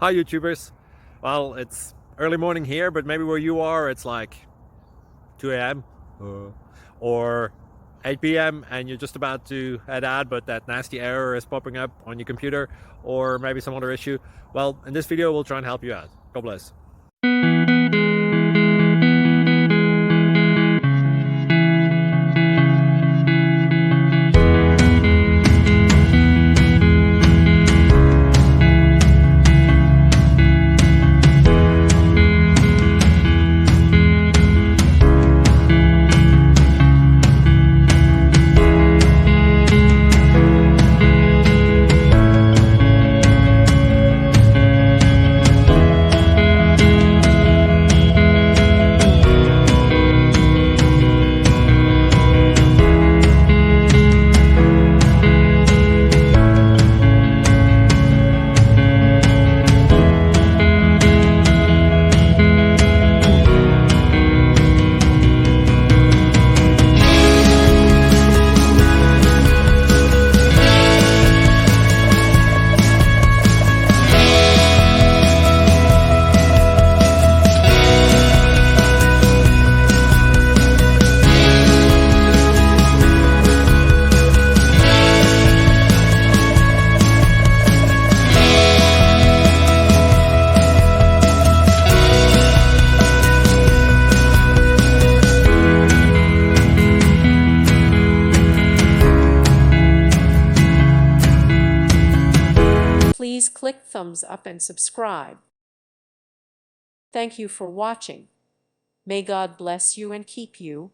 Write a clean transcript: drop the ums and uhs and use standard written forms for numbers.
Hi YouTubers. Well, it's early morning here, but maybe where you are it's like 2 a.m. or 8 p.m. and you're just about to head out, but that nasty error is popping up on your computer, or maybe some other issue. Well, in this video we'll try and help you out. God bless. Please click thumbs up and subscribe. Thank you for watching. May God bless you and keep you.